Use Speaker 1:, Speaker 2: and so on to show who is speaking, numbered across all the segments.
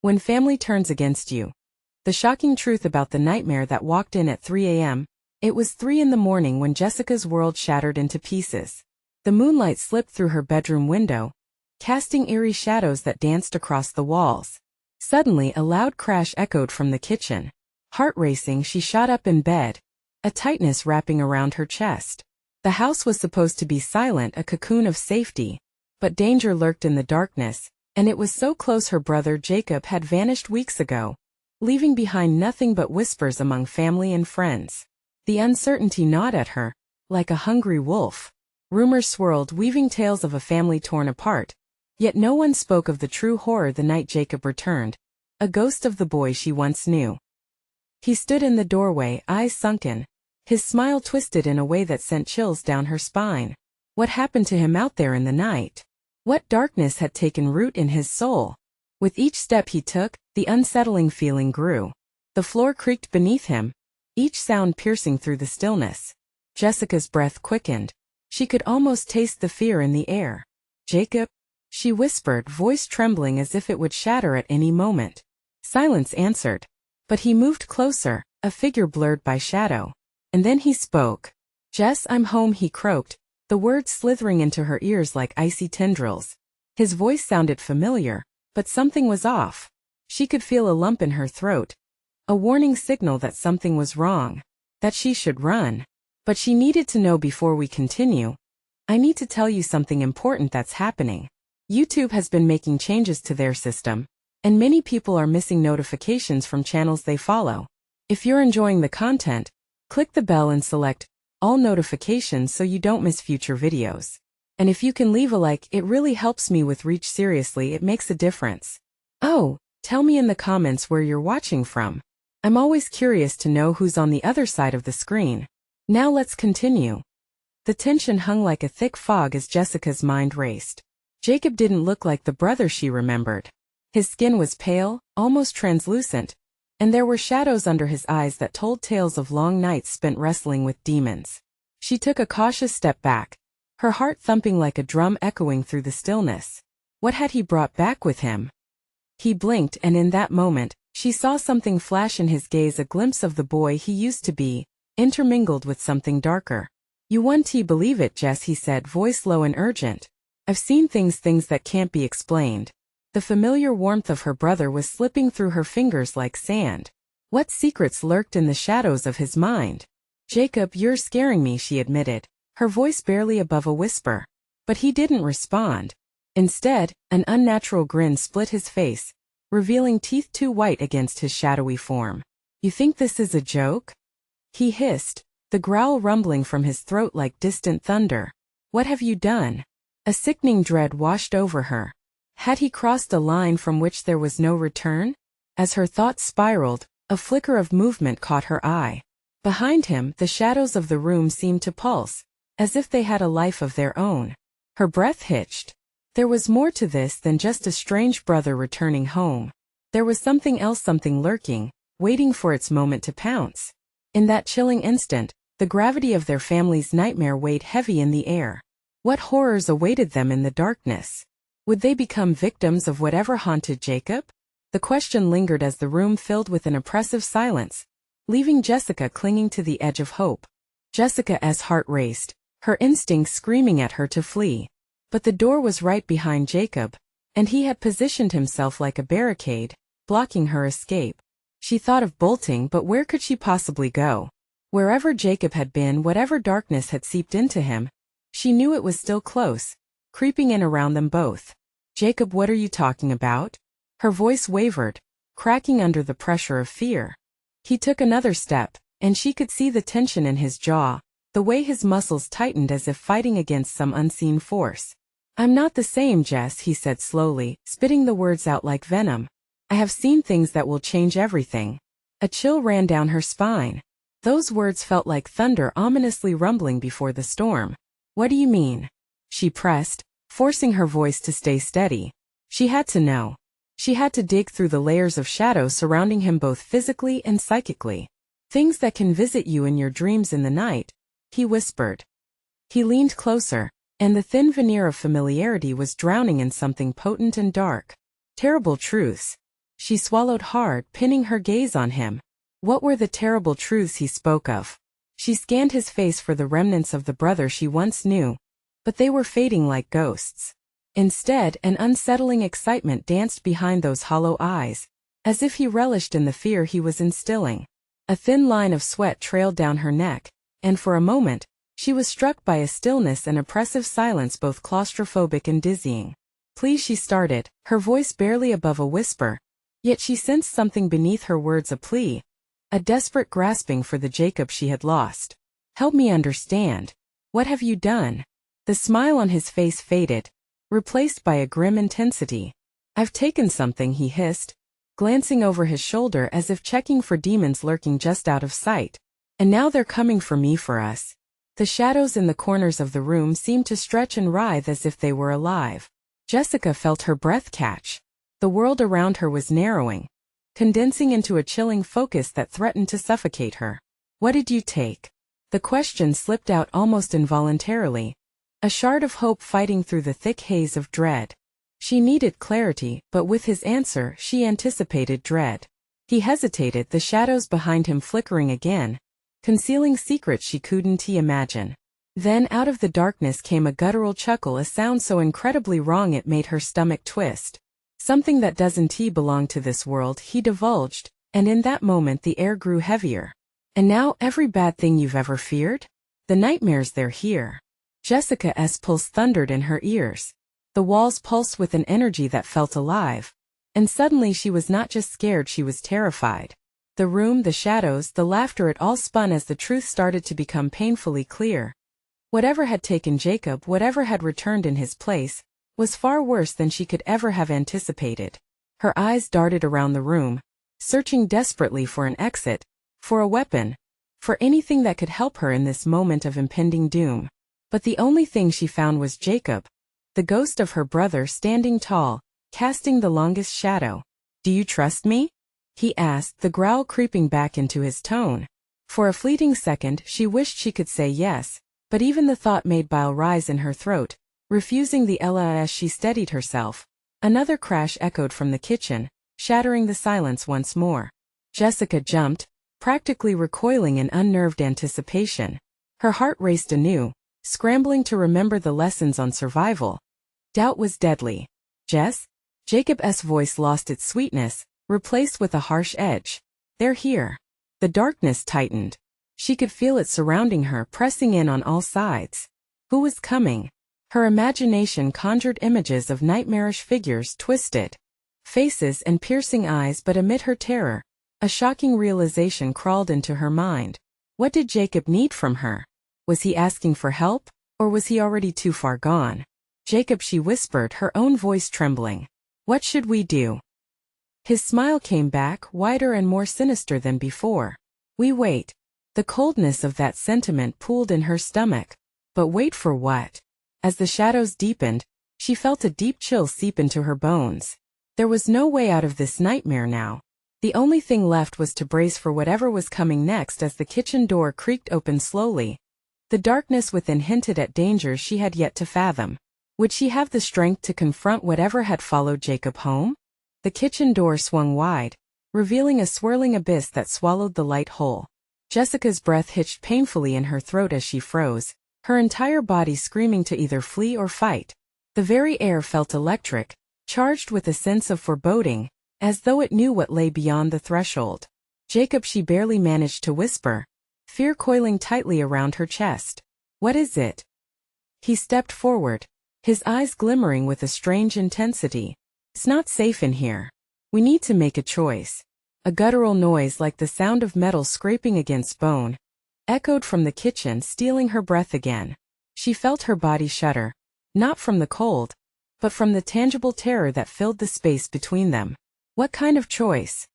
Speaker 1: When family turns against you. The shocking truth about the nightmare that walked in at 3 a.m. It was 3 in the morning when Jessica's world shattered into pieces. The moonlight slipped through her bedroom window, casting eerie shadows that danced across the walls. Suddenly, a loud crash echoed from the kitchen. Heart racing, she shot up in bed, a tightness wrapping around her chest. The house was supposed to be silent, a cocoon of safety, but danger lurked in the darkness, and it was so close her brother Jacob had vanished weeks ago, leaving behind nothing but whispers among family and friends. The uncertainty gnawed at her, like a hungry wolf. Rumors swirled, weaving tales of a family torn apart, yet no one spoke of the true horror the night Jacob returned, a ghost of the boy she once knew. He stood in the doorway, eyes sunken, his smile twisted in a way that sent chills down her spine. What happened to him out there in the night? What darkness had taken root in his soul? With each step he took, the unsettling feeling grew. The floor creaked beneath him, each sound piercing through the stillness. Jessica's breath quickened. She could almost taste the fear in the air. "Jacob?" she whispered, voice trembling as if it would shatter at any moment. Silence answered. But he moved closer, a figure blurred by shadow. And then he spoke. "Jess, I'm home," he croaked, the words slithering into her ears like icy tendrils. His voice sounded familiar, but something was off. She could feel a lump in her throat, a warning signal that something was wrong, that she should run. But she needed to know before we continue. "I need to tell you something important that's happening. YouTube has been making changes to their system, and many people are missing notifications from channels they follow. If you're enjoying the content, click the bell and select all notifications so you don't miss future videos. And if you can leave a like, it really helps me with reach. Seriously, it makes a difference. Oh, tell me in the comments where you're watching from. I'm always curious to know who's on the other side of the screen. Now let's continue." The tension hung like a thick fog as Jessica's mind raced. Jacob didn't look like the brother she remembered. His skin was pale, almost translucent, and there were shadows under his eyes that told tales of long nights spent wrestling with demons. She took a cautious step back, her heart thumping like a drum echoing through the stillness. What had he brought back with him? He blinked, and in that moment, she saw something flash in his gaze, a glimpse of the boy he used to be, intermingled with something darker. "You won't believe it, Jess," he said, voice low and urgent. "I've seen things that can't be explained." The familiar warmth of her brother was slipping through her fingers like sand. What secrets lurked in the shadows of his mind? "Jacob, you're scaring me," she admitted, her voice barely above a whisper. But he didn't respond. Instead, an unnatural grin split his face, revealing teeth too white against his shadowy form. "You think this is a joke?" he hissed, the growl rumbling from his throat like distant thunder. "What have you done?" A sickening dread washed over her. Had he crossed a line from which there was no return? As her thoughts spiraled, a flicker of movement caught her eye. Behind him, the shadows of the room seemed to pulse, as if they had a life of their own. Her breath hitched. There was more to this than just a strange brother returning home. There was something else, something lurking, waiting for its moment to pounce. In that chilling instant, the gravity of their family's nightmare weighed heavy in the air. What horrors awaited them in the darkness? Would they become victims of whatever haunted Jacob? The question lingered as the room filled with an oppressive silence, leaving Jessica clinging to the edge of hope. Jessica's heart raced, her instincts screaming at her to flee. But the door was right behind Jacob, and he had positioned himself like a barricade, blocking her escape. She thought of bolting, but where could she possibly go? Wherever Jacob had been, whatever darkness had seeped into him, she knew it was still close, creeping in around them both. "Jacob, what are you talking about?" Her voice wavered, cracking under the pressure of fear. He took another step, and she could see the tension in his jaw, the way his muscles tightened as if fighting against some unseen force. "I'm not the same, Jess," he said slowly, spitting the words out like venom. "I have seen things that will change everything." A chill ran down her spine. Those words felt like thunder ominously rumbling before the storm. "What do you mean?" she pressed, forcing her voice to stay steady. She had to know. She had to dig through the layers of shadow surrounding him both physically and psychically. "Things that can visit you in your dreams in the night," he whispered. He leaned closer, and the thin veneer of familiarity was drowning in something potent and dark. "Terrible truths," She swallowed hard, pinning her gaze on him. What were the terrible truths he spoke of? She scanned his face for the remnants of the brother she once knew, but they were fading like ghosts. Instead, an unsettling excitement danced behind those hollow eyes, as if he relished in the fear he was instilling. A thin line of sweat trailed down her neck, and for a moment, she was struck by a stillness and oppressive silence both claustrophobic and dizzying. Please, she started, her voice barely above a whisper, yet she sensed something beneath her words, a plea, a desperate grasping for the Jacob she had lost. Help me understand. What have you done? The smile on his face faded, replaced by a grim intensity. I've taken something, he hissed, glancing over his shoulder as if checking for demons lurking just out of sight. And now they're coming for me, for us. The shadows in the corners of the room seemed to stretch and writhe as if they were alive. Jessica felt her breath catch. The world around her was narrowing, condensing into a chilling focus that threatened to suffocate her. What did you take? The question slipped out almost involuntarily, a shard of hope fighting through the thick haze of dread. She needed clarity, but with his answer she anticipated dread. He hesitated, the shadows behind him flickering again, concealing secrets she couldn't imagine. Then out of the darkness came a guttural chuckle, a sound so incredibly wrong it made her stomach twist. Something that doesn't belong to this world, he divulged, and in that moment the air grew heavier. And now every bad thing you've ever feared? The nightmares, they're here. Jessica's pulse thundered in her ears. The walls pulsed with an energy that felt alive. And suddenly she was not just scared, she was terrified. The room, the shadows, the laughter, it all spun as the truth started to become painfully clear. Whatever had taken Jacob, whatever had returned in his place, was far worse than she could ever have anticipated. Her eyes darted around the room, searching desperately for an exit, for a weapon, for anything that could help her in this moment of impending doom. But the only thing she found was Jacob, the ghost of her brother, standing tall, casting the longest shadow. Do you trust me? He asked, the growl creeping back into his tone. For a fleeting second she wished she could say yes, but even the thought made bile rise in her throat, refusing the Ella as she steadied herself. Another crash echoed from the kitchen, shattering the silence once more. Jessica jumped, practically recoiling in unnerved anticipation. Her heart raced anew, scrambling to remember the lessons on survival. Doubt was deadly. Jess? Jacob's voice lost its sweetness, replaced with a harsh edge. They're here. The darkness tightened. She could feel it surrounding her, pressing in on all sides. Who was coming? Her imagination conjured images of nightmarish figures, twisted faces and piercing eyes, but amid her terror, a shocking realization crawled into her mind. What did Jacob need from her? Was he asking for help, or was he already too far gone? Jacob, she whispered, her own voice trembling. What should we do? His smile came back, wider and more sinister than before. We wait. The coldness of that sentiment pooled in her stomach. But wait for what? As the shadows deepened, she felt a deep chill seep into her bones. There was no way out of this nightmare now. The only thing left was to brace for whatever was coming next. As the kitchen door creaked open slowly, the darkness within hinted at dangers she had yet to fathom. Would she have the strength to confront whatever had followed Jacob home? The kitchen door swung wide, revealing a swirling abyss that swallowed the light whole. Jessica's breath hitched painfully in her throat as she froze, her entire body screaming to either flee or fight. The very air felt electric, charged with a sense of foreboding, as though it knew what lay beyond the threshold. Jacob, she barely managed to whisper, fear coiling tightly around her chest. What is it? He stepped forward, his eyes glimmering with a strange intensity. It's not safe in here. We need to make a choice. A guttural noise like the sound of metal scraping against bone echoed from the kitchen, stealing her breath again. She felt her body shudder, not from the cold, but from the tangible terror that filled the space between them. What kind of choice?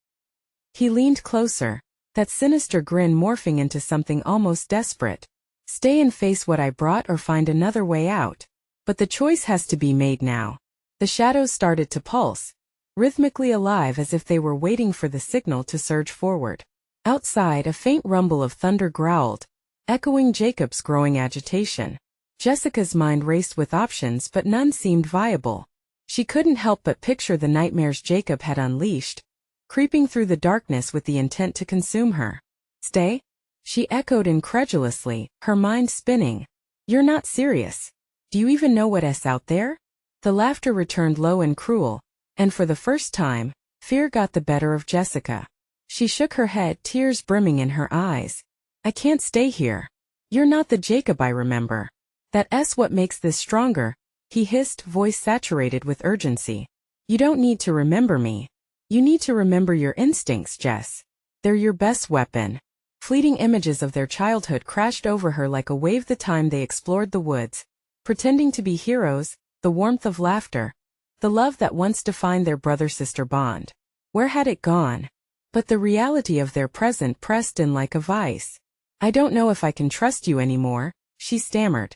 Speaker 1: He leaned closer, that sinister grin morphing into something almost desperate. Stay and face what I brought, or find another way out. But the choice has to be made now. The shadows started to pulse, rhythmically alive as if they were waiting for the signal to surge forward. Outside, a faint rumble of thunder growled, echoing Jacob's growing agitation. Jessica's mind raced with options, but none seemed viable. She couldn't help but picture the nightmares Jacob had unleashed, creeping through the darkness with the intent to consume her. Stay? She echoed incredulously, her mind spinning. You're not serious. Do you even know what's out there? The laughter returned low and cruel, and for the first time, fear got the better of Jessica. She shook her head, tears brimming in her eyes. I can't stay here. You're not the Jacob I remember. That's what makes this stronger, he hissed, voice saturated with urgency. You don't need to remember me. You need to remember your instincts, Jess. They're your best weapon. Fleeting images of their childhood crashed over her like a wave the time they explored the woods, pretending to be heroes, the warmth of laughter, the love that once defined their brother-sister bond. Where had it gone? But the reality of their present pressed in like a vice. I don't know if I can trust you anymore, she stammered.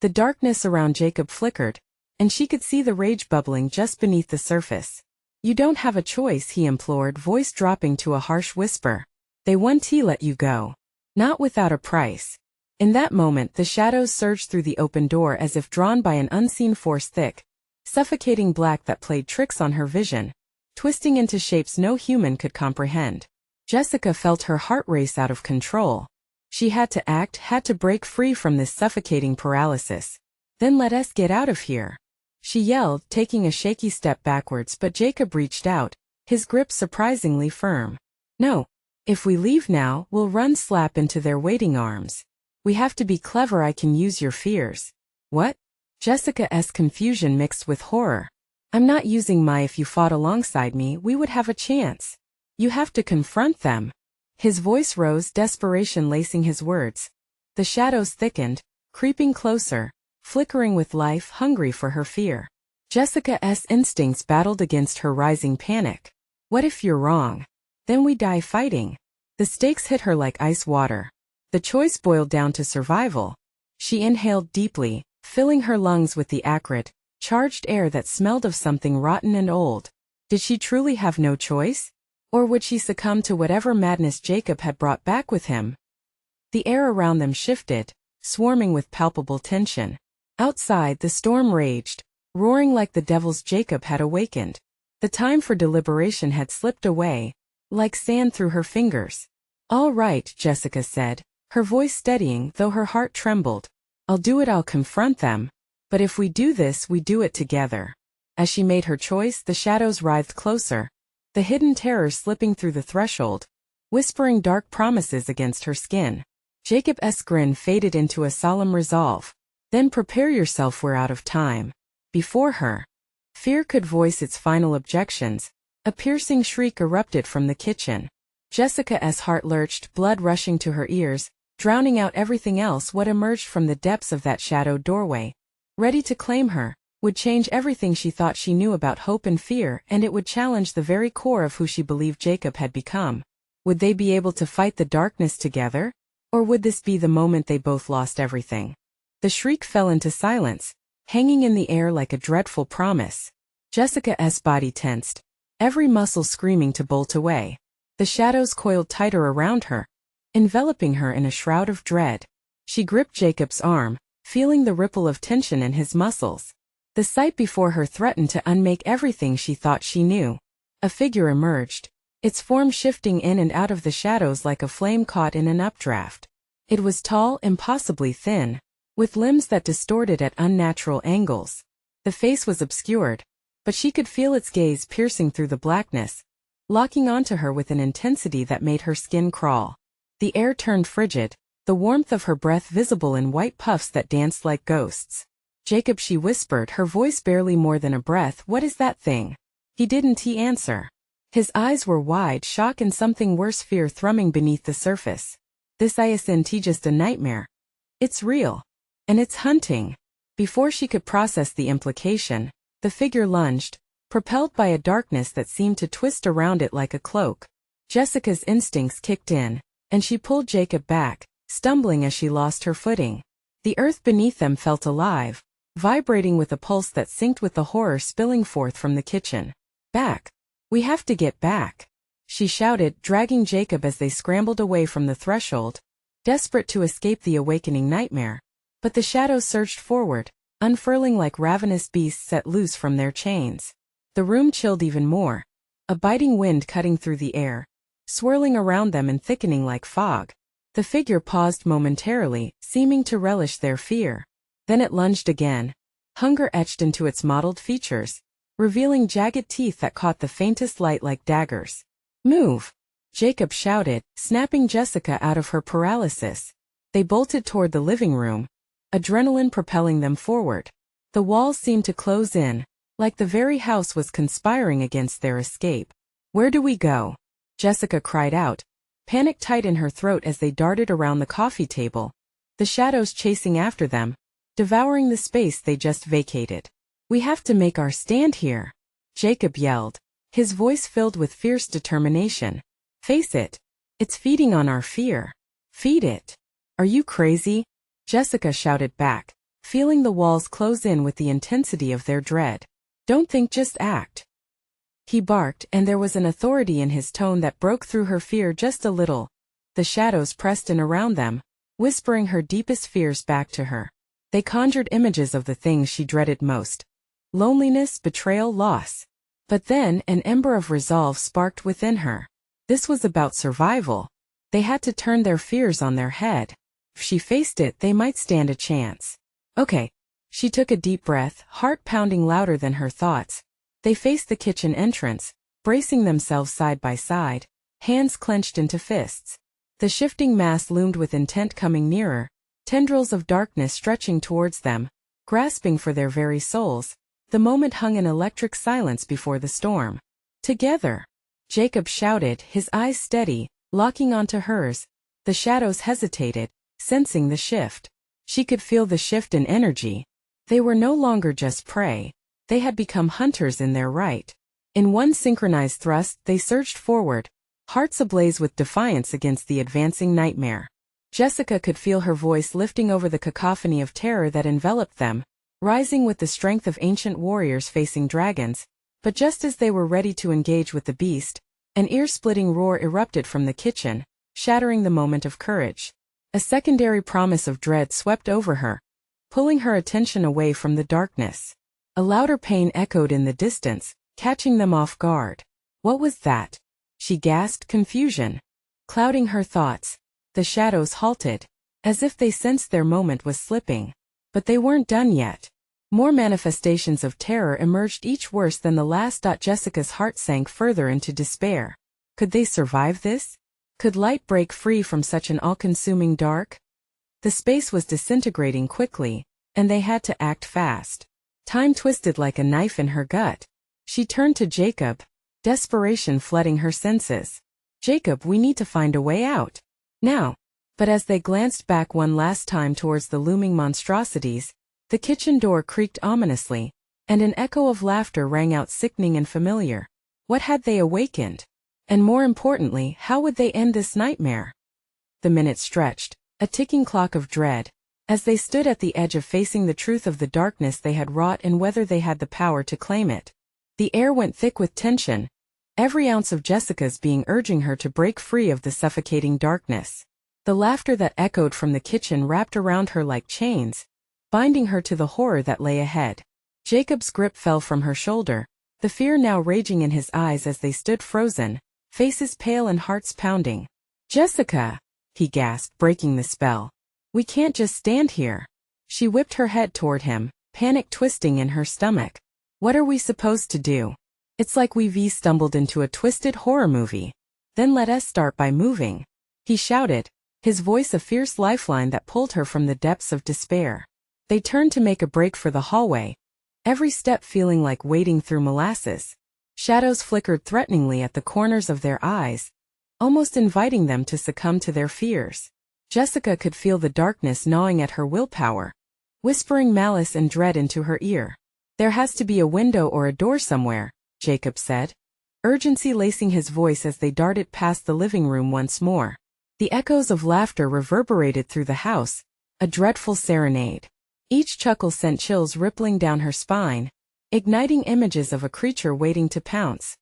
Speaker 1: The darkness around Jacob flickered, and she could see the rage bubbling just beneath the surface. You don't have a choice, he implored, voice dropping to a harsh whisper. They won't let you go. Not without a price. In that moment the shadows surged through the open door as if drawn by an unseen force, thick, suffocating black that played tricks on her vision, twisting into shapes no human could comprehend. Jessica felt her heart race out of control. She had to act, had to break free from this suffocating paralysis. Then let us get out of here, she yelled, taking a shaky step backwards, but Jacob reached out, his grip surprisingly firm. No. If we leave now, we'll run slap into their waiting arms. We have to be clever. I can use your fears. What? Jessica's confusion mixed with horror. I'm not using my if you fought alongside me, we would have a chance. You have to confront them. His voice rose, desperation lacing his words. The shadows thickened, creeping closer, flickering with life, hungry for her fear. Jessica's instincts battled against her rising panic. What if you're wrong? Then we die fighting. The stakes hit her like ice water. The choice boiled down to survival. She inhaled deeply, filling her lungs with the acrid, charged air that smelled of something rotten and old. Did she truly have no choice? Or would she succumb to whatever madness Jacob had brought back with him? The air around them shifted, swarming with palpable tension. Outside the storm raged, roaring like the devils Jacob had awakened. The time for deliberation had slipped away, like sand through her fingers. All right, Jessica said, her voice steadying though her heart trembled. I'll do it, I'll confront them. But if we do this, we do it together. As she made her choice, the shadows writhed closer, the hidden terror slipping through the threshold, whispering dark promises against her skin. Jacob's grin faded into a solemn resolve. Then prepare yourself, we're out of time. Before her, fear could voice its final objections. A piercing shriek erupted from the kitchen. Jessica's heart lurched, blood rushing to her ears, drowning out everything else. What emerged from the depths of that shadowed doorway, ready to claim her, would change everything she thought she knew about hope and fear, and it would challenge the very core of who she believed Jacob had become. Would they be able to fight the darkness together? Or would this be the moment they both lost everything? The shriek fell into silence, hanging in the air like a dreadful promise. Jessica's body tensed, every muscle screaming to bolt away. The shadows coiled tighter around her, enveloping her in a shroud of dread. She gripped Jacob's arm, feeling the ripple of tension in his muscles. The sight before her threatened to unmake everything she thought she knew. A figure emerged, its form shifting in and out of the shadows like a flame caught in an updraft. It was tall, impossibly thin, with limbs that distorted at unnatural angles. The face was obscured, but she could feel its gaze piercing through the blackness, locking onto her with an intensity that made her skin crawl. The air turned frigid, the warmth of her breath visible in white puffs that danced like ghosts. Jacob, she whispered, her voice barely more than a breath. What is that thing? He didn't answer. His eyes were wide, shock and something worse, fear thrumming beneath the surface. This isn't just a nightmare. It's real. And it's hunting. Before she could process the implication, the figure lunged, propelled by a darkness that seemed to twist around it like a cloak. Jessica's instincts kicked in, and she pulled Jacob back, stumbling as she lost her footing. The earth beneath them felt alive, vibrating with a pulse that synced with the horror spilling forth from the kitchen. Back! We have to get back! She shouted, dragging Jacob as they scrambled away from the threshold, desperate to escape the awakening nightmare. But the shadows surged forward, unfurling like ravenous beasts set loose from their chains. The room chilled even more, a biting wind cutting through the air, swirling around them and thickening like fog. The figure paused momentarily, seeming to relish their fear. Then it lunged again, hunger etched into its mottled features, revealing jagged teeth that caught the faintest light like daggers. "Move!" Jacob shouted, snapping Jessica out of her paralysis. They bolted toward the living room, adrenaline propelling them forward. The walls seemed to close in, like the very house was conspiring against their escape. "Where do we go?" Jessica cried out, panic tight in her throat as they darted around the coffee table, the shadows chasing after them, devouring the space they just vacated. "We have to make our stand here," Jacob yelled, his voice filled with fierce determination. "Face it. It's feeding on our fear. Feed it." "Are you crazy?" Jessica shouted back, feeling the walls close in with the intensity of their dread. "Don't think, just act." He barked, and there was an authority in his tone that broke through her fear just a little. The shadows pressed in around them, whispering her deepest fears back to her. They conjured images of the things she dreaded most: loneliness, betrayal, loss. But then an ember of resolve sparked within her. This was about survival. They had to turn their fears on their head. If she faced it, they might stand a chance. Okay. She took a deep breath, heart pounding louder than her thoughts. They faced the kitchen entrance, bracing themselves side by side, hands clenched into fists. The shifting mass loomed with intent, coming nearer, tendrils of darkness stretching towards them, grasping for their very souls. The moment hung in electric silence before the storm. "Together!" Jacob shouted, his eyes steady, locking onto hers. The shadows hesitated, sensing the shift. She could feel the shift in energy. They were no longer just prey. They had become hunters in their right. In one synchronized thrust, they surged forward, hearts ablaze with defiance against the advancing nightmare. Jessica could feel her voice lifting over the cacophony of terror that enveloped them, rising with the strength of ancient warriors facing dragons. But just as they were ready to engage with the beast, an ear-splitting roar erupted from the kitchen, shattering the moment of courage. A secondary promise of dread swept over her, pulling her attention away from the darkness. A louder pain echoed in the distance, catching them off guard. What was that? She gasped, confusion clouding her thoughts. The shadows halted, as if they sensed their moment was slipping. But they weren't done yet. More manifestations of terror emerged, each worse than the last. Jessica's heart sank further into despair. Could they survive this? Could light break free from such an all-consuming dark? The space was disintegrating quickly, and they had to act fast. Time twisted like a knife in her gut. She turned to Jacob, desperation flooding her senses. "Jacob, we need to find a way out. Now." But as they glanced back one last time towards the looming monstrosities, the kitchen door creaked ominously, and an echo of laughter rang out, sickening and familiar. What had they awakened? And more importantly, how would they end this nightmare? The minutes stretched, a ticking clock of dread, as they stood at the edge of facing the truth of the darkness they had wrought and whether they had the power to claim it. The air went thick with tension, every ounce of Jessica's being urging her to break free of the suffocating darkness. The laughter that echoed from the kitchen wrapped around her like chains, binding her to the horror that lay ahead. Jacob's grip fell from her shoulder, the fear now raging in his eyes as they stood frozen, faces pale and hearts pounding. "Jessica!" he gasped, breaking the spell. "We can't just stand here." She whipped her head toward him, panic twisting in her stomach. "What are we supposed to do? It's like we've stumbled into a twisted horror movie. Then let us start by moving," he shouted, his voice a fierce lifeline that pulled her from the depths of despair. They turned to make a break for the hallway, every step feeling like wading through molasses. Shadows flickered threateningly at the corners of their eyes, almost inviting them to succumb to their fears. Jessica could feel the darkness gnawing at her willpower, whispering malice and dread into her ear. "There has to be a window or a door somewhere," Jacob said, urgency lacing his voice as they darted past the living room once more. The echoes of laughter reverberated through the house, a dreadful serenade. Each chuckle sent chills rippling down her spine, igniting images of a creature waiting to pounce.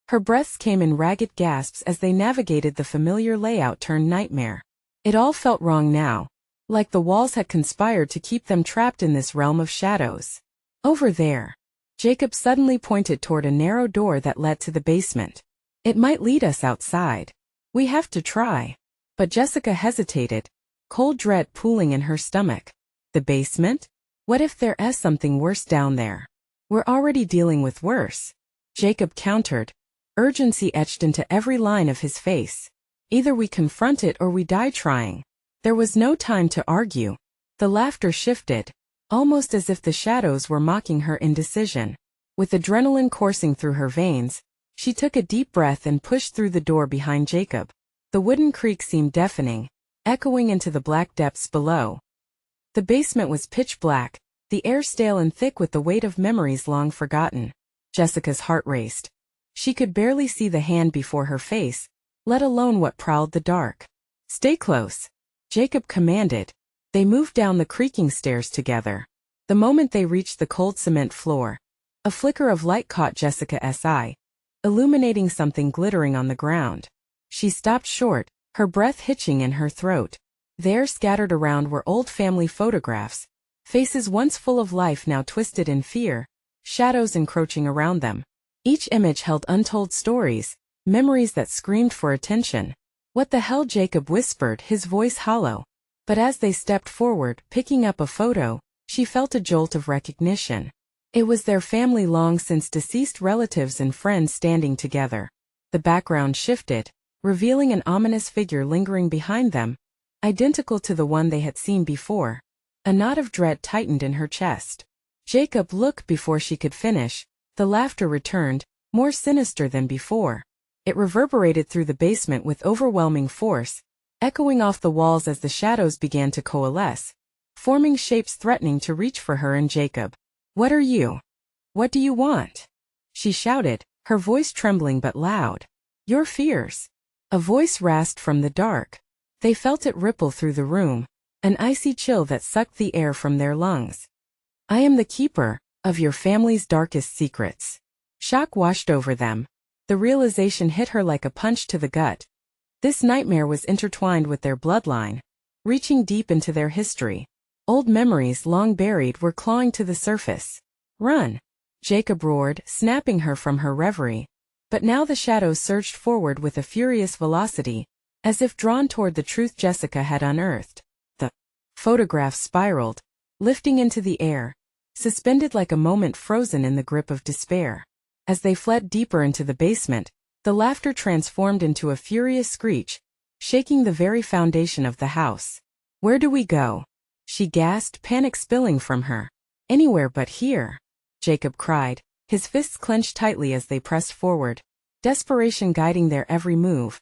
Speaker 1: Her breaths came in ragged gasps as they navigated the familiar layout turned nightmare. It all felt wrong now, like the walls had conspired to keep them trapped in this realm of shadows. "Over there." Jacob suddenly pointed toward a narrow door that led to the basement. It might lead us outside. We have to try. But Jessica hesitated, cold dread pooling in her stomach. The basement? What if there is something worse down there? We're already dealing with worse. Jacob countered, urgency etched into every line of his face. Either we confront it or we die trying. There was no time to argue. The laughter shifted, almost as if the shadows were mocking her indecision. With adrenaline coursing through her veins, she took a deep breath and pushed through the door behind Jacob. The wooden creak seemed deafening, echoing into the black depths below. The basement was pitch black, the air stale and thick with the weight of memories long forgotten. Jessica's heart raced. She could barely see the hand before her face, let alone what prowled the dark. "Stay close," Jacob commanded. They moved down the creaking stairs together. The moment they reached the cold cement floor, a flicker of light caught Jessica's eye, illuminating something glittering on the ground. She stopped short, her breath hitching in her throat. There, scattered around, were old family photographs, faces once full of life now twisted in fear, shadows encroaching around them. Each image held untold stories, memories that screamed for attention. "What the hell?" Jacob whispered, his voice hollow. But as they stepped forward, picking up a photo, she felt a jolt of recognition. It was their family, long since deceased relatives and friends standing together. The background shifted, revealing an ominous figure lingering behind them, identical to the one they had seen before. A knot of dread tightened in her chest. "Jacob, look!" Before she could finish, the laughter returned, more sinister than before. It reverberated through the basement with overwhelming force, echoing off the walls as the shadows began to coalesce, forming shapes threatening to reach for her and Jacob. "What are you? What do you want?" she shouted, her voice trembling but loud. "Your fears." A voice rasped from the dark. They felt it ripple through the room, an icy chill that sucked the air from their lungs. "I am the keeper of your family's darkest secrets." Shock washed over them. The realization hit her like a punch to the gut. This nightmare was intertwined with their bloodline, reaching deep into their history. Old memories long buried were clawing to the surface. "Run!" Jacob roared, snapping her from her reverie. But now the shadows surged forward with a furious velocity, as if drawn toward the truth Jessica had unearthed. The photographs spiraled, lifting into the air, suspended like a moment frozen in the grip of despair. As they fled deeper into the basement, the laughter transformed into a furious screech, shaking the very foundation of the house. "Where do we go?" she gasped, panic spilling from her. "Anywhere but here," Jacob cried, his fists clenched tightly as they pressed forward, desperation guiding their every move.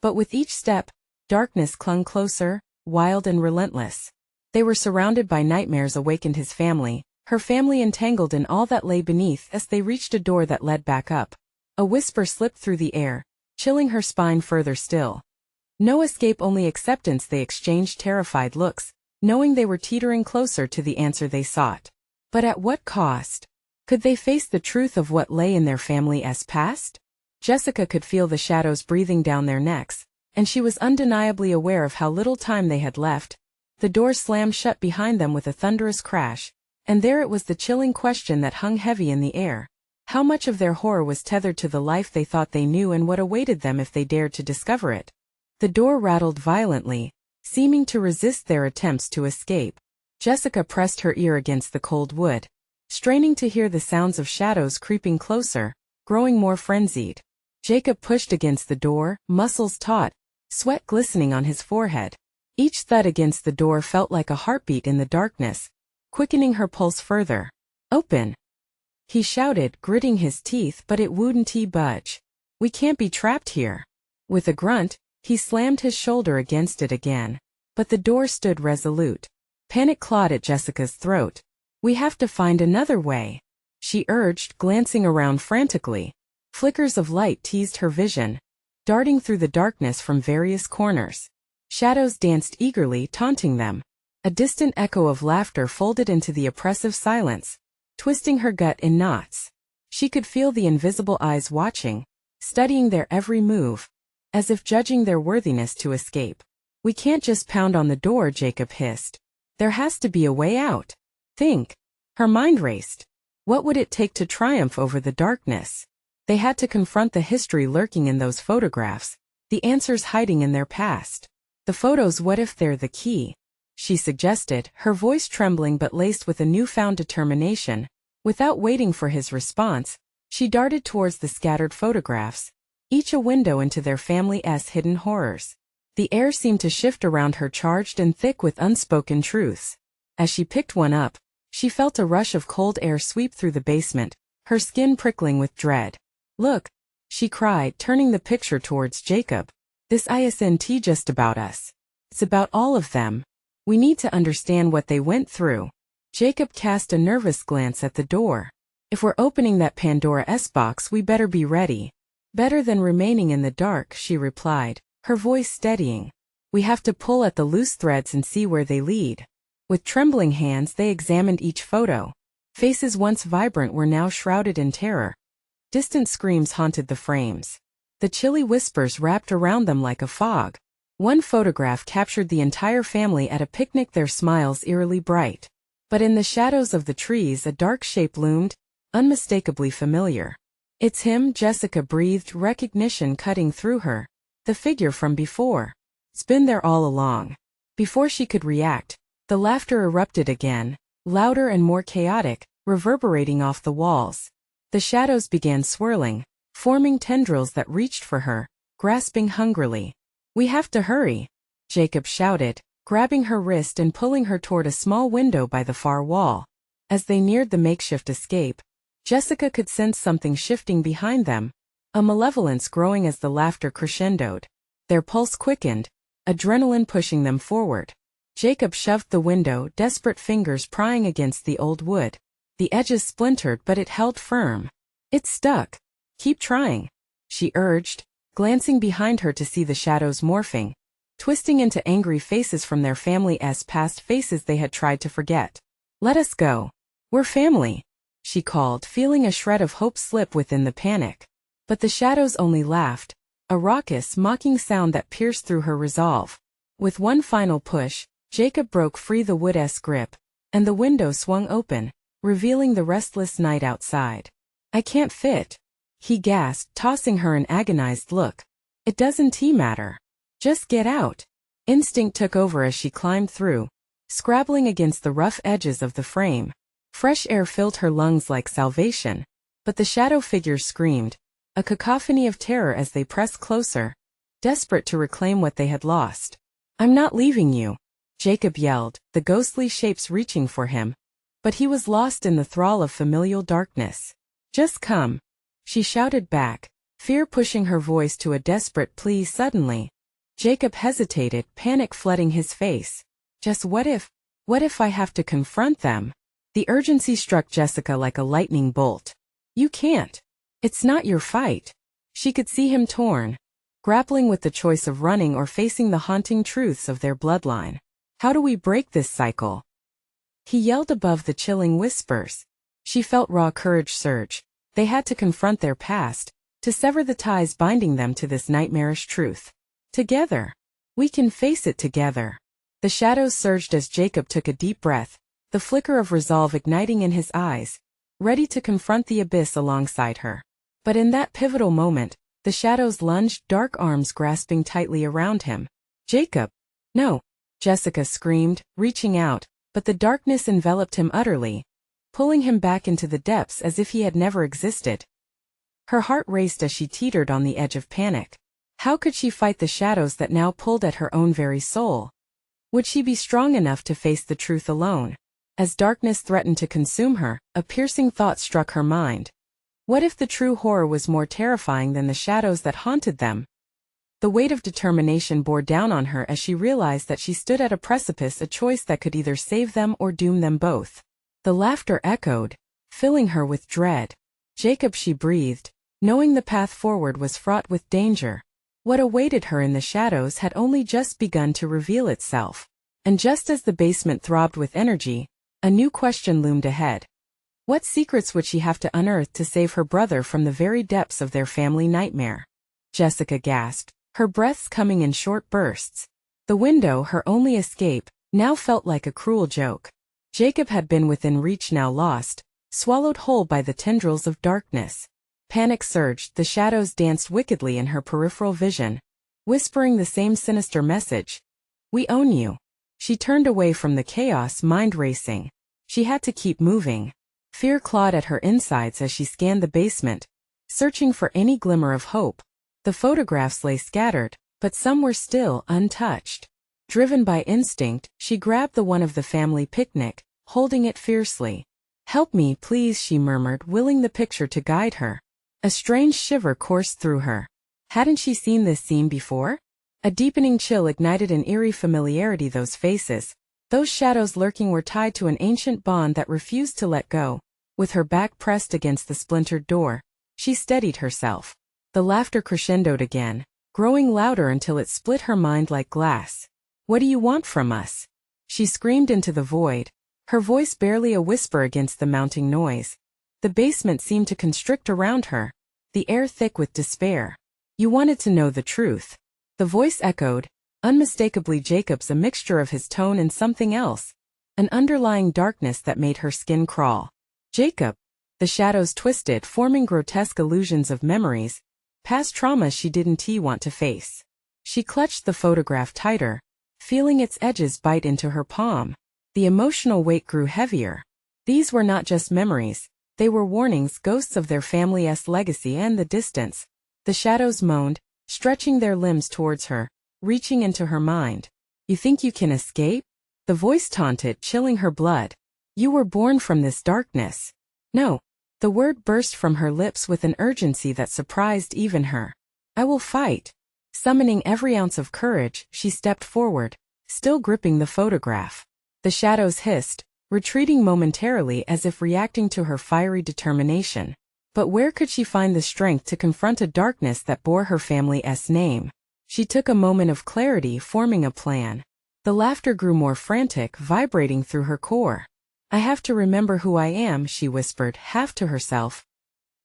Speaker 1: But with each step, darkness clung closer, wild and relentless. They were surrounded by nightmares. Awakened his family, her family entangled in all that lay beneath. As they reached a door that led back up, a whisper slipped through the air, chilling her spine further still. No escape, only acceptance. They exchanged terrified looks, knowing they were teetering closer to the answer they sought. But at what cost? Could they face the truth of what lay in their family's past? Jessica could feel the shadows breathing down their necks, and she was undeniably aware of how little time they had left. The door slammed shut behind them with a thunderous crash, and there it was, the chilling question that hung heavy in the air. How much of their horror was tethered to the life they thought they knew, and what awaited them if they dared to discover it? The door rattled violently, seeming to resist their attempts to escape. Jessica pressed her ear against the cold wood, straining to hear the sounds of shadows creeping closer, growing more frenzied. Jacob pushed against the door, muscles taut, sweat glistening on his forehead. Each thud against the door felt like a heartbeat in the darkness, quickening her pulse further. "Open!" he shouted, gritting his teeth, but it wouldn't budge. "We can't be trapped here." With a grunt, he slammed his shoulder against it again, but the door stood resolute. Panic clawed at Jessica's throat. "We have to find another way," she urged, glancing around frantically. Flickers of light teased her vision, darting through the darkness from various corners. Shadows danced eagerly, taunting them. A distant echo of laughter folded into the oppressive silence, twisting her gut in knots. She could feel the invisible eyes watching, studying their every move, as if judging their worthiness to escape. "We can't just pound on the door," Jacob hissed. "There has to be a way out. Think." Her mind raced. What would it take to triumph over the darkness? They had to confront the history lurking in those photographs, the answers hiding in their past. The photos, what if they're the key? She suggested, her voice trembling but laced with a newfound determination. Without waiting for his response, she darted towards the scattered photographs, each a window into their family's hidden horrors. The air seemed to shift around her, charged and thick with unspoken truths. As she picked one up, she felt a rush of cold air sweep through the basement, her skin prickling with dread. "Look," she cried, turning the picture towards Jacob. "This isn't just about us. It's about all of them. We need to understand what they went through." Jacob cast a nervous glance at the door. "If we're opening that Pandora's box, we better be ready." "Better than remaining in the dark," she replied, her voice steadying. "We have to pull at the loose threads and see where they lead." With trembling hands they examined each photo. Faces once vibrant were now shrouded in terror. Distant screams haunted the frames. The chilly whispers wrapped around them like a fog. One photograph captured the entire family at a picnic, their smiles eerily bright. But in the shadows of the trees a dark shape loomed, unmistakably familiar. "It's him," Jessica breathed, recognition cutting through her. The figure from before. "It's been there all along." Before she could react, the laughter erupted again, louder and more chaotic, reverberating off the walls. The shadows began swirling, forming tendrils that reached for her, grasping hungrily. "We have to hurry," Jacob shouted, grabbing her wrist and pulling her toward a small window by the far wall. As they neared the makeshift escape, Jessica could sense something shifting behind them, a malevolence growing as the laughter crescendoed. Their pulse quickened, adrenaline pushing them forward. Jacob shoved the window, desperate fingers prying against the old wood. The edges splintered, but it held firm. "It stuck. Keep trying," she urged, glancing behind her to see the shadows morphing, twisting into angry faces from their family's past, faces they had tried to forget. "Let us go. We're family," she called, feeling a shred of hope slip within the panic. But the shadows only laughed, a raucous, mocking sound that pierced through her resolve. With one final push, Jacob broke free the wood's grip, and the window swung open, revealing the restless night outside. "I can't fit," he gasped, tossing her an agonized look. "It doesn't matter. Just get out." Instinct took over as she climbed through, scrabbling against the rough edges of the frame. Fresh air filled her lungs like salvation, but the shadow figures screamed, a cacophony of terror as they pressed closer, desperate to reclaim what they had lost. "I'm not leaving you," Jacob yelled, the ghostly shapes reaching for him. But he was lost in the thrall of familial darkness. "Just come," she shouted back, fear pushing her voice to a desperate plea. Suddenly, Jacob hesitated, panic flooding his face. "Just what if I have to confront them?" The urgency struck Jessica like a lightning bolt. "You can't. It's not your fight." She could see him torn, grappling with the choice of running or facing the haunting truths of their bloodline. "How do we break this cycle?" he yelled above the chilling whispers. She felt raw courage surge. They had to confront their past, to sever the ties binding them to this nightmarish truth. "Together. We can face it together." The shadows surged as Jacob took a deep breath, the flicker of resolve igniting in his eyes, ready to confront the abyss alongside her. But in that pivotal moment, the shadows lunged, dark arms grasping tightly around him. "Jacob!" "No!" Jessica screamed, reaching out, but the darkness enveloped him utterly, pulling him back into the depths as if he had never existed. Her heart raced as she teetered on the edge of panic. How could she fight the shadows that now pulled at her own very soul? Would she be strong enough to face the truth alone? As darkness threatened to consume her, a piercing thought struck her mind. What if the true horror was more terrifying than the shadows that haunted them? The weight of determination bore down on her as she realized that she stood at a precipice, a choice that could either save them or doom them both. The laughter echoed, filling her with dread. "Jacob," she breathed, knowing the path forward was fraught with danger. What awaited her in the shadows had only just begun to reveal itself. And just as the basement throbbed with energy, a new question loomed ahead. What secrets would she have to unearth to save her brother from the very depths of their family nightmare? Jessica gasped, her breaths coming in short bursts. The window, her only escape, now felt like a cruel joke. Jacob had been within reach, now lost, swallowed whole by the tendrils of darkness. Panic surged, the shadows danced wickedly in her peripheral vision, whispering the same sinister message. We own you. She turned away from the chaos, mind racing. She had to keep moving. Fear clawed at her insides as she scanned the basement, searching for any glimmer of hope. The photographs lay scattered, but some were still untouched. Driven by instinct, she grabbed the one of the family picnic, holding it fiercely. Help me, please, she murmured, willing the picture to guide her. A strange shiver coursed through her. Hadn't she seen this scene before? A deepening chill ignited an eerie familiarity. Those faces, those shadows lurking, were tied to an ancient bond that refused to let go. With her back pressed against the splintered door, she steadied herself. The laughter crescendoed again, growing louder until it split her mind like glass. What do you want from us? She screamed into the void, her voice barely a whisper against the mounting noise. The basement seemed to constrict around her, the air thick with despair. You wanted to know the truth. The voice echoed, unmistakably Jacob's, a mixture of his tone and something else, an underlying darkness that made her skin crawl. Jacob. The shadows twisted, forming grotesque illusions of memories, past traumas she didn't want to face. She clutched the photograph tighter, feeling its edges bite into her palm. The emotional weight grew heavier. These were not just memories. They were warnings, ghosts of their family's legacy and the distance. The shadows moaned, stretching their limbs towards her, reaching into her mind. You think you can escape? The voice taunted, chilling her blood. You were born from this darkness. No. The word burst from her lips with an urgency that surprised even her. I will fight. Summoning every ounce of courage, she stepped forward, still gripping the photograph. The shadows hissed, retreating momentarily as if reacting to her fiery determination. But where could she find the strength to confront a darkness that bore her family's name? She took a moment of clarity, forming a plan. The laughter grew more frantic, vibrating through her core. I have to remember who I am, she whispered, half to herself.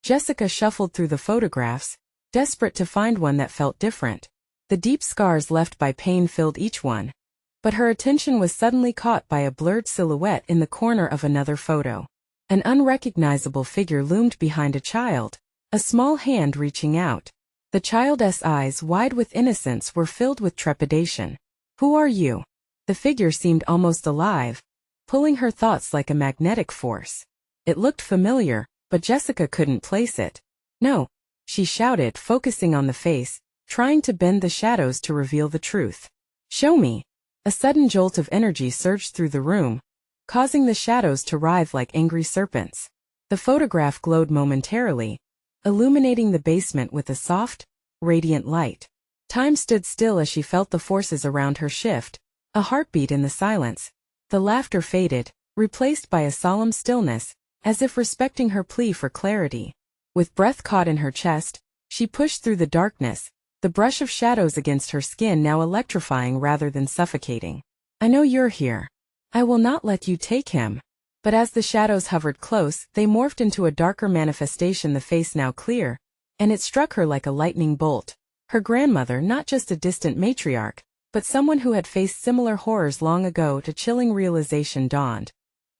Speaker 1: Jessica shuffled through the photographs, desperate to find one that felt different. The deep scars left by pain filled each one. But her attention was suddenly caught by a blurred silhouette in the corner of another photo. An unrecognizable figure loomed behind a child, a small hand reaching out. The child's eyes, wide with innocence, were filled with trepidation. Who are you? The figure seemed almost alive, pulling her thoughts like a magnetic force. It looked familiar, but Jessica couldn't place it. No, she shouted, focusing on the face, trying to bend the shadows to reveal the truth. Show me. A sudden jolt of energy surged through the room, causing the shadows to writhe like angry serpents. The photograph glowed momentarily, illuminating the basement with a soft, radiant light. Time stood still as she felt the forces around her shift, a heartbeat in the silence. The laughter faded, replaced by a solemn stillness, as if respecting her plea for clarity. With breath caught in her chest, she pushed through the darkness, the brush of shadows against her skin now electrifying rather than suffocating. I know you're here. I will not let you take him. But as the shadows hovered close, they morphed into a darker manifestation, the face now clear, and it struck her like a lightning bolt. Her grandmother, not just a distant matriarch, but someone who had faced similar horrors long ago. A chilling realization dawned.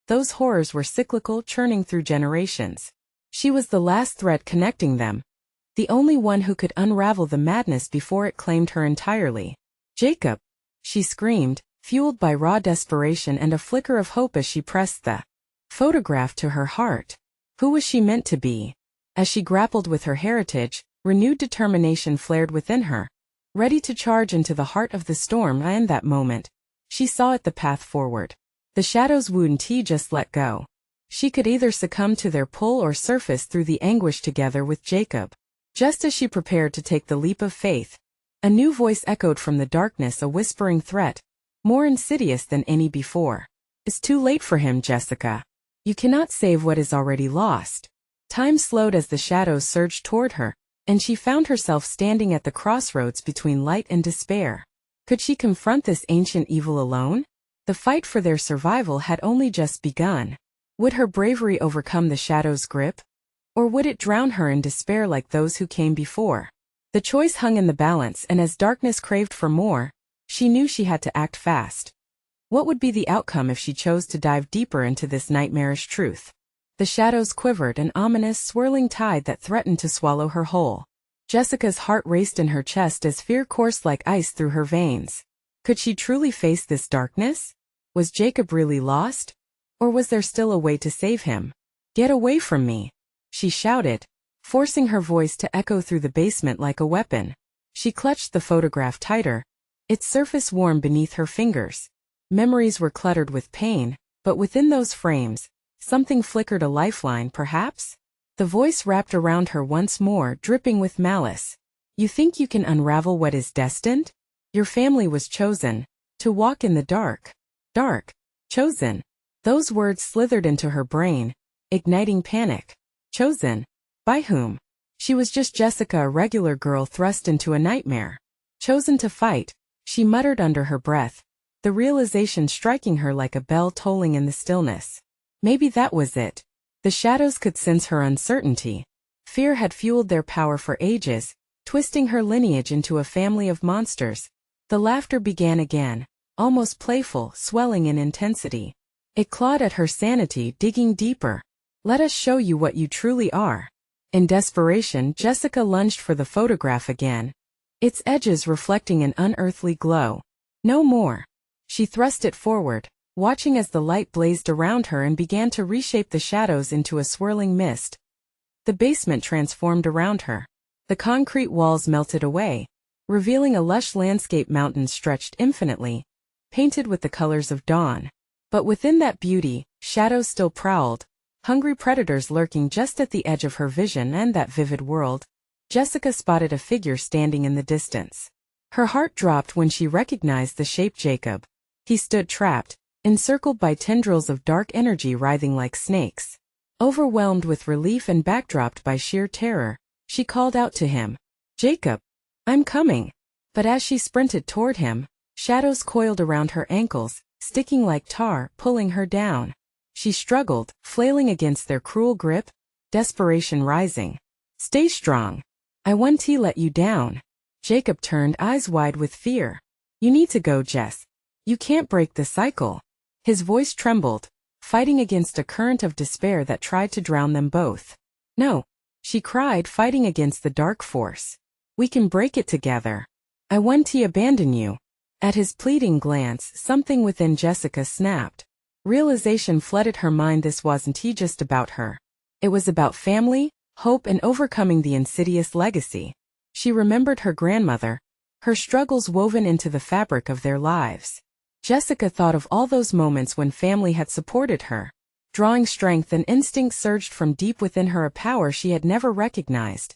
Speaker 1: Those horrors were cyclical, churning through generations. She was the last thread connecting them, the only one who could unravel the madness before it claimed her entirely. Jacob! She screamed, fueled by raw desperation and a flicker of hope as she pressed the photograph to her heart. Who was she meant to be? As she grappled with her heritage, renewed determination flared within her, ready to charge into the heart of the storm. And in that moment, she saw it, the path forward. The shadows wouldn't just let go. She could either succumb to their pull or surface through the anguish together with Jacob. Just as she prepared to take the leap of faith, a new voice echoed from the darkness, a whispering threat, more insidious than any before. It's too late for him, Jessica. You cannot save what is already lost. Time slowed as the shadows surged toward her, and she found herself standing at the crossroads between light and despair. Could she confront this ancient evil alone? The fight for their survival had only just begun. Would her bravery overcome the shadow's grip? Or would it drown her in despair like those who came before? The choice hung in the balance, and as darkness craved for more, she knew she had to act fast. What would be the outcome if she chose to dive deeper into this nightmarish truth? The shadows quivered, an ominous, swirling tide that threatened to swallow her whole. Jessica's heart raced in her chest as fear coursed like ice through her veins. Could she truly face this darkness? Was Jacob really lost? Or was there still a way to save him? "Get away from me!" she shouted, forcing her voice to echo through the basement like a weapon. She clutched the photograph tighter, its surface warm beneath her fingers. Memories were cluttered with pain, but within those frames, something flickered, a lifeline perhaps? The voice wrapped around her once more, dripping with malice. "You think you can unravel what is destined? Your family was chosen to walk in the dark. Dark. Chosen." Those words slithered into her brain, igniting panic. Chosen? By whom? She was just Jessica, a regular girl thrust into a nightmare. Chosen to fight, she muttered under her breath, the realization striking her like a bell tolling in the stillness. Maybe that was it. The shadows could sense her uncertainty. Fear had fueled their power for ages, twisting her lineage into a family of monsters. The laughter began again, almost playful, swelling in intensity. It clawed at her sanity, digging deeper. "Let us show you what you truly are." In desperation, Jessica lunged for the photograph again, its edges reflecting an unearthly glow. No more. She thrust it forward, watching as the light blazed around her and began to reshape the shadows into a swirling mist. The basement transformed around her. The concrete walls melted away, revealing a lush landscape, mountains stretched infinitely, painted with the colors of dawn. But within that beauty, shadows still prowled, hungry predators lurking just at the edge of her vision and that vivid world. Jessica spotted a figure standing in the distance. Her heart dropped when she recognized the shape Jacob. He stood trapped, encircled by tendrils of dark energy writhing like snakes. Overwhelmed with relief and backdropped by sheer terror, she called out to him, "Jacob, I'm coming." But as she sprinted toward him, shadows coiled around her ankles, sticking like tar, pulling her down. She struggled, flailing against their cruel grip, desperation rising. "Stay strong. I won't let you down." Jacob turned, eyes wide with fear. "You need to go, Jess. You can't break the cycle." His voice trembled, fighting against a current of despair that tried to drown them both. "No," she cried, fighting against the dark force. "We can break it together. I won't abandon you." At his pleading glance, something within Jessica snapped. Realization flooded her mind. This wasn't just about her. It was about family, hope, and overcoming the insidious legacy. She remembered her grandmother, her struggles woven into the fabric of their lives. Jessica thought of all those moments when family had supported her. Drawing strength, and instinct surged from deep within her, a power she had never recognized.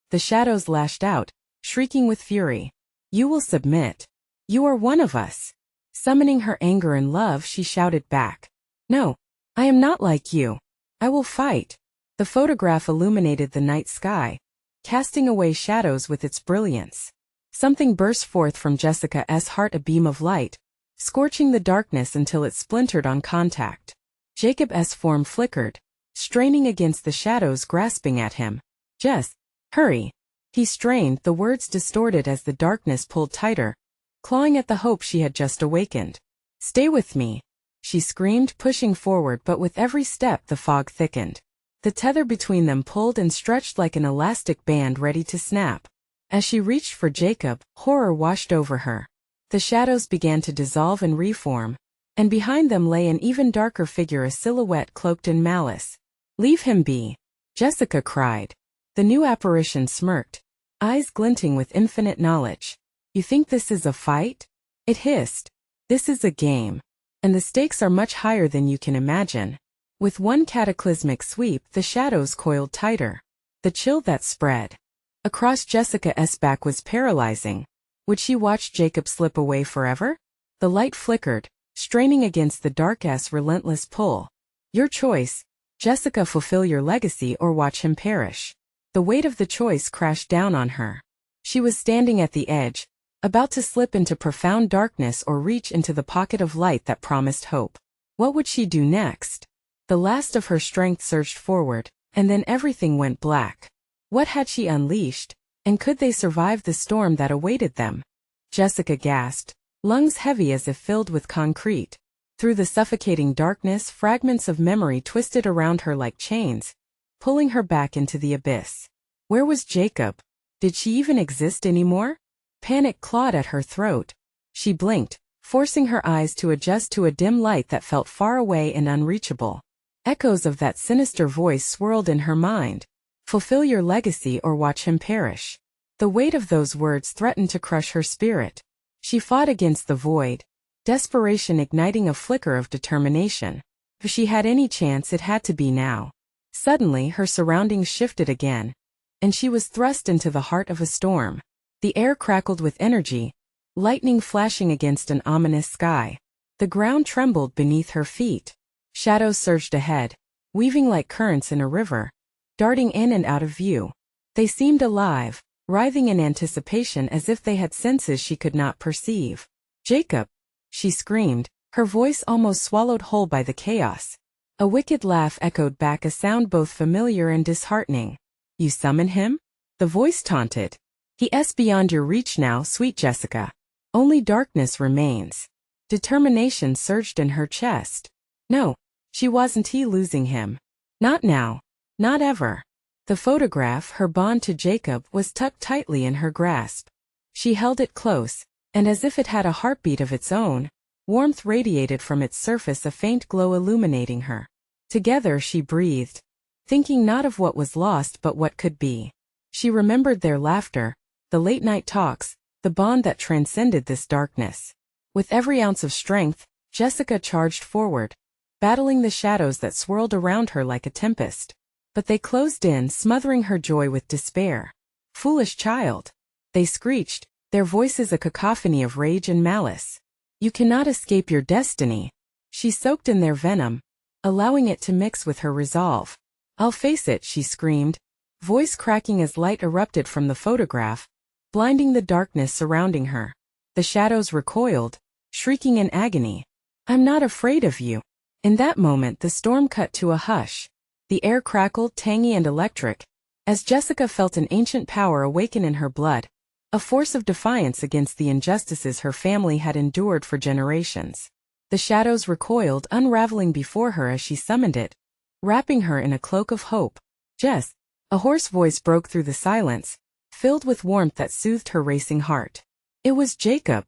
Speaker 1: The shadows lashed out, shrieking with fury. "You will submit. You are one of us." Summoning her anger and love, she shouted back, "No, I am not like you. I will fight." The photograph illuminated the night sky, casting away shadows with its brilliance. Something burst forth from Jessica's heart, a beam of light, scorching the darkness until it splintered on contact. Jacob's form flickered, straining against the shadows grasping at him. "Jess, hurry." He strained, the words distorted as the darkness pulled tighter, clawing at the hope she had just awakened. "Stay with me," she screamed, pushing forward, but with every step the fog thickened. The tether between them pulled and stretched like an elastic band ready to snap. As she reached for Jacob, horror washed over her. The shadows began to dissolve and reform, and behind them lay an even darker figure, a silhouette cloaked in malice. "Leave him be," Jessica cried. The new apparition smirked, eyes glinting with infinite knowledge. "You think this is a fight?" it hissed. "This is a game. And the stakes are much higher than you can imagine." With one cataclysmic sweep, the shadows coiled tighter. The chill that spread across Jessica's back was paralyzing. Would she watch Jacob slip away forever? The light flickered, straining against the dark's relentless pull. "Your choice, Jessica. Fulfill your legacy or watch him perish." The weight of the choice crashed down on her. She was standing at the edge, about to slip into profound darkness or reach into the pocket of light that promised hope. What would she do next? The last of her strength surged forward, and then everything went black. What had she unleashed, and could they survive the storm that awaited them? Jessica gasped, lungs heavy as if filled with concrete. Through the suffocating darkness, fragments of memory twisted around her like chains, pulling her back into the abyss. Where was Jacob? Did she even exist anymore? Panic clawed at her throat. She blinked, forcing her eyes to adjust to a dim light that felt far away and unreachable. Echoes of that sinister voice swirled in her mind. Fulfill your legacy or watch him perish. The weight of those words threatened to crush her spirit. She fought against the void, desperation igniting a flicker of determination. If she had any chance, it had to be now. Suddenly, her surroundings shifted again, and she was thrust into the heart of a storm. The air crackled with energy, lightning flashing against an ominous sky. The ground trembled beneath her feet. Shadows surged ahead, weaving like currents in a river, darting in and out of view. They seemed alive, writhing in anticipation as if they had senses she could not perceive. Jacob! She screamed, her voice almost swallowed whole by the chaos. A wicked laugh echoed back, a sound both familiar and disheartening. You summon him? The voice taunted. He's beyond your reach now, sweet Jessica. Only darkness remains. Determination surged in her chest. No, she wasn't losing him. Not now. Not ever. The photograph, her bond to Jacob, was tucked tightly in her grasp. She held it close, and as if it had a heartbeat of its own, warmth radiated from its surface, a faint glow illuminating her. Together she breathed, thinking not of what was lost but what could be. She remembered their laughter, the late-night talks, the bond that transcended this darkness. With every ounce of strength, Jessica charged forward, battling the shadows that swirled around her like a tempest. But they closed in, smothering her joy with despair. Foolish child! They screeched, their voices a cacophony of rage and malice. You cannot escape your destiny. She soaked in their venom, allowing it to mix with her resolve. I'll face it, she screamed, voice cracking as light erupted from the photograph, blinding the darkness surrounding her. The shadows recoiled, shrieking in agony. I'm not afraid of you. In that moment the storm cut to a hush. The air crackled, tangy and electric, as Jessica felt an ancient power awaken in her blood, a force of defiance against the injustices her family had endured for generations. The shadows recoiled, unraveling before her as she summoned it, wrapping her in a cloak of hope. Jess! A hoarse voice broke through the silence, filled with warmth that soothed her racing heart. It was Jacob.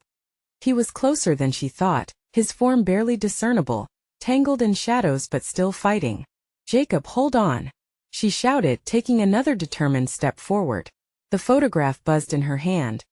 Speaker 1: He was closer than she thought, his form barely discernible, tangled in shadows but still fighting. Jacob, hold on! She shouted, taking another determined step forward. The photograph buzzed in her hand.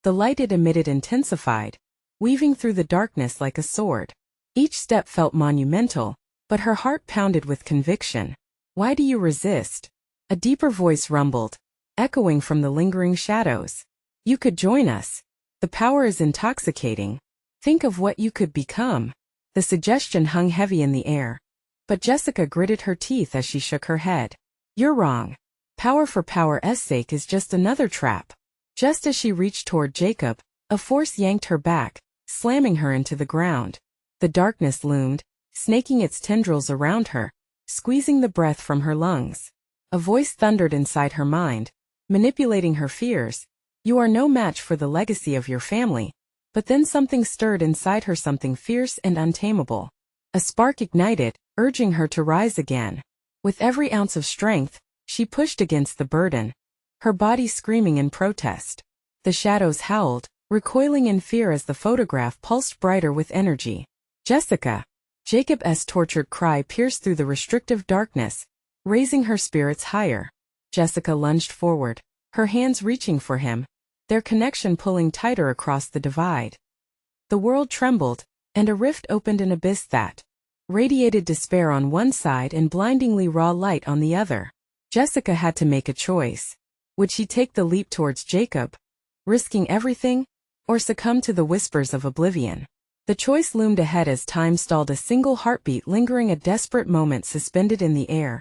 Speaker 1: The light it emitted intensified, weaving through the darkness like a sword. Each step felt monumental, but her heart pounded with conviction. Why do you resist? A deeper voice rumbled, echoing from the lingering shadows. You could join us. The power is intoxicating. Think of what you could become. The suggestion hung heavy in the air. But Jessica gritted her teeth as she shook her head. You're wrong. Power for power's sake is just another trap. Just as she reached toward Jacob, a force yanked her back, slamming her into the ground. The darkness loomed, snaking its tendrils around her, squeezing the breath from her lungs. A voice thundered inside her mind, manipulating her fears. You are no match for the legacy of your family. But then something stirred inside her, something fierce and untamable. A spark ignited, urging her to rise again. With every ounce of strength, she pushed against the burden, her body screaming in protest. The shadows howled, recoiling in fear as the photograph pulsed brighter with energy. Jessica! Jacob's tortured cry pierced through the restrictive darkness, raising her spirits higher. Jessica lunged forward, her hands reaching for him, their connection pulling tighter across the divide. The world trembled, and a rift opened, an abyss that radiated despair on one side and blindingly raw light on the other. Jessica had to make a choice. Would she take the leap towards Jacob, risking everything, or succumb to the whispers of oblivion? The choice loomed ahead as time stalled, a single heartbeat lingering, a desperate moment suspended in the air,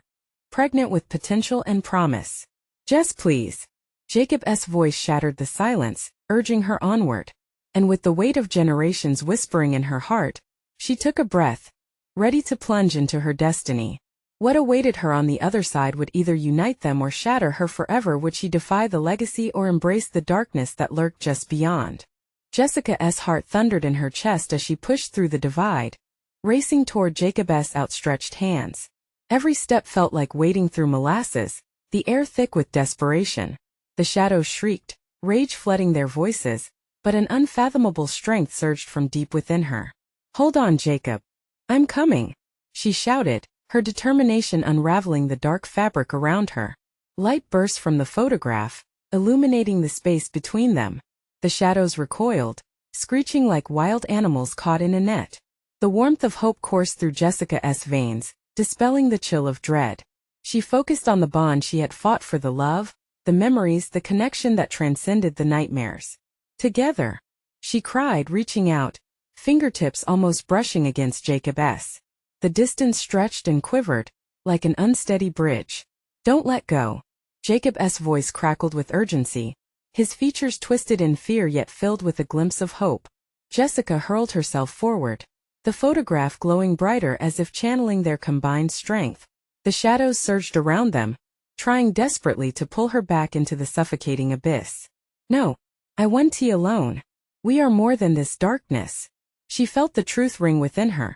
Speaker 1: pregnant with potential and promise. Jess, please! Jacob's voice shattered the silence, urging her onward. And with the weight of generations whispering in her heart, she took a breath, ready to plunge into her destiny. What awaited her on the other side would either unite them or shatter her forever. Would she defy the legacy or embrace the darkness that lurked just beyond? Jessica's heart thundered in her chest as she pushed through the divide, racing toward Jacob's outstretched hands. Every step felt like wading through molasses, the air thick with desperation. The shadows shrieked, rage flooding their voices, but an unfathomable strength surged from deep within her. "Hold on, Jacob. I'm coming," she shouted, her determination unraveling the dark fabric around her. Light burst from the photograph, illuminating the space between them. The shadows recoiled, screeching like wild animals caught in a net. The warmth of hope coursed through Jessica's veins, dispelling the chill of dread. She focused on the bond she had fought for, the love, the memories, the connection that transcended the nightmares. "Together," she cried, reaching out, fingertips almost brushing against Jacob's. The distance stretched and quivered, like an unsteady bridge. "Don't let go." Jacob's voice crackled with urgency, his features twisted in fear yet filled with a glimpse of hope. Jessica hurled herself forward, the photograph glowing brighter as if channeling their combined strength. The shadows surged around them, trying desperately to pull her back into the suffocating abyss. "No, I want tea alone. We are more than this darkness." She felt the truth ring within her.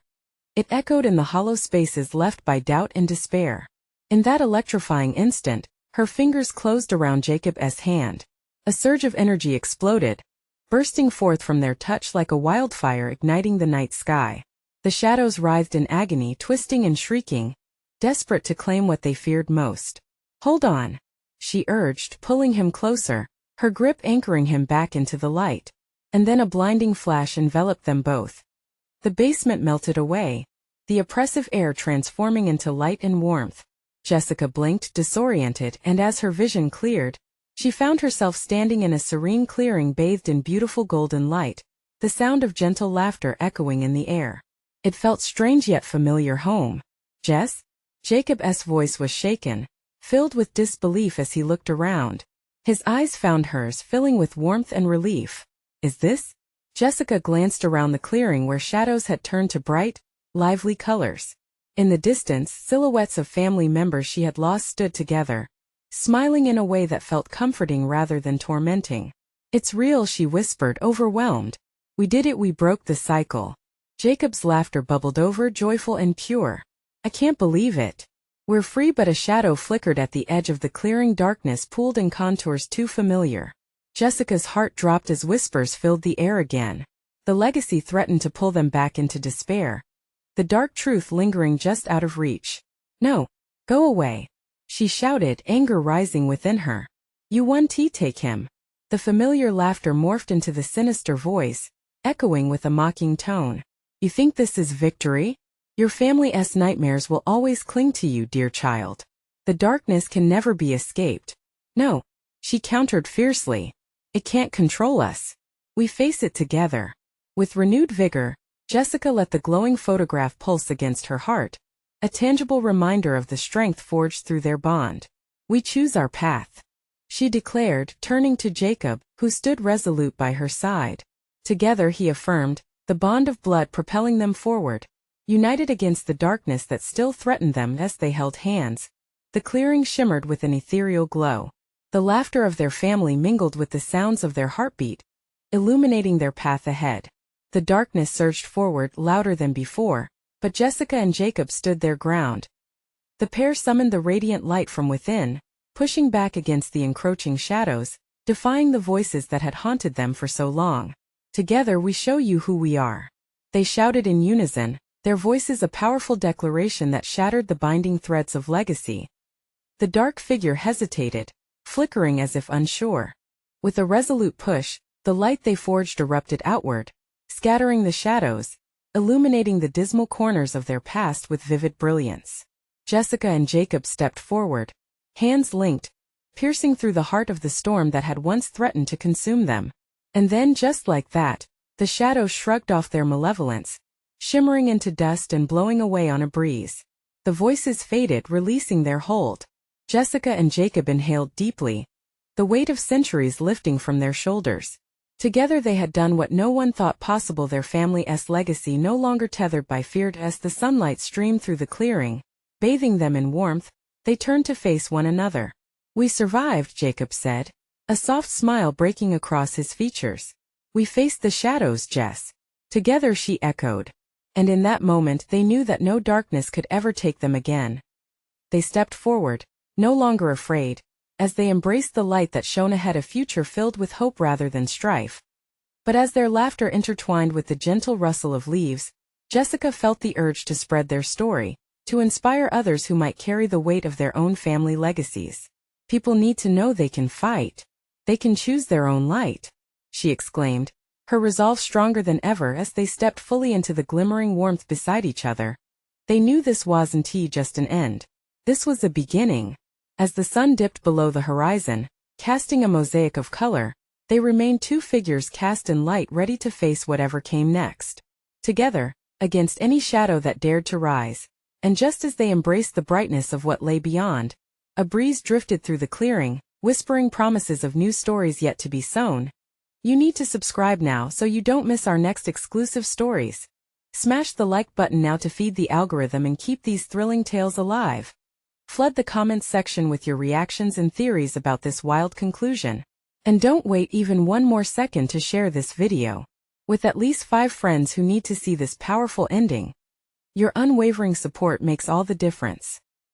Speaker 1: It echoed in the hollow spaces left by doubt and despair. In that electrifying instant, her fingers closed around Jacob's hand. A surge of energy exploded, bursting forth from their touch like a wildfire igniting the night sky. The shadows writhed in agony, twisting and shrieking, desperate to claim what they feared most. "Hold on," she urged, pulling him closer, her grip anchoring him back into the light. And then a blinding flash enveloped them both. The basement melted away, the oppressive air transforming into light and warmth. Jessica blinked, disoriented, and as her vision cleared, she found herself standing in a serene clearing bathed in beautiful golden light, the sound of gentle laughter echoing in the air. It felt strange yet familiar. "Home, Jess?" Jacob's voice was shaken, filled with disbelief as he looked around. His eyes found hers, filling with warmth and relief. "Is this?" Jessica glanced around the clearing where shadows had turned to bright, lively colors. In the distance, silhouettes of family members she had lost stood together, smiling in a way that felt comforting rather than tormenting. "It's real," she whispered, overwhelmed. "We did it, we broke the cycle." Jacob's laughter bubbled over, joyful and pure. "I can't believe it. We're free." But a shadow flickered at the edge of the clearing, darkness pooled in contours too familiar. Jessica's heart dropped as whispers filled the air again. The legacy threatened to pull them back into despair, the dark truth lingering just out of reach. "No, go away," she shouted, anger rising within her. "You want tea, take him." The familiar laughter morphed into the sinister voice, echoing with a mocking tone. "You think this is victory? Your family's nightmares will always cling to you, dear child. The darkness can never be escaped." "No," she countered fiercely. "It can't control us. We face it together." With renewed vigor, Jessica let the glowing photograph pulse against her heart, a tangible reminder of the strength forged through their bond. "We choose our path," she declared, turning to Jacob, who stood resolute by her side. Together, he affirmed, the bond of blood propelling them forward, united against the darkness that still threatened them. As they held hands, the clearing shimmered with an ethereal glow. The laughter of their family mingled with the sounds of their heartbeat, illuminating their path ahead. The darkness surged forward, louder than before, but Jessica and Jacob stood their ground. The pair summoned the radiant light from within, pushing back against the encroaching shadows, defying the voices that had haunted them for so long. "Together we show you who we are," they shouted in unison, their voices a powerful declaration that shattered the binding threads of legacy. The dark figure hesitated, flickering as if unsure. With a resolute push, the light they forged erupted outward, scattering the shadows, illuminating the dismal corners of their past with vivid brilliance. Jessica and Jacob stepped forward, hands linked, piercing through the heart of the storm that had once threatened to consume them. And then, just like that, the shadows shrugged off their malevolence, shimmering into dust and blowing away on a breeze. The voices faded, releasing their hold. Jessica and Jacob inhaled deeply, the weight of centuries lifting from their shoulders. Together they had done what no one thought possible. Their family's legacy no longer tethered by fear. As the sunlight streamed through the clearing, bathing them in warmth, they turned to face one another. "We survived," Jacob said, a soft smile breaking across his features. "We faced the shadows, Jess." "Together," she echoed. and in that moment they knew that no darkness could ever take them again. They stepped forward, no longer afraid, as they embraced the light that shone ahead, a future filled with hope rather than strife. But as their laughter intertwined with the gentle rustle of leaves, Jessica felt the urge to spread their story, to inspire others who might carry the weight of their own family legacies. People need to know they can fight. They can choose their own light, she exclaimed, her resolve stronger than ever as they stepped fully into the glimmering warmth beside each other. They knew this wasn't just an end. This was a beginning. As the sun dipped below the horizon, casting a mosaic of color, they remained two figures cast in light, ready to face whatever came next. Together, against any shadow that dared to rise. And just as they embraced the brightness of what lay beyond, a breeze drifted through the clearing, whispering promises of new stories yet to be sown. You need to subscribe now so you don't miss our next exclusive stories. Smash the like button now to feed the algorithm and keep these thrilling tales alive. Flood the comments section with your reactions and theories about this wild conclusion. And don't wait even one more second to share this video with at least 5 friends who need to see this powerful ending. Your unwavering support makes all the difference.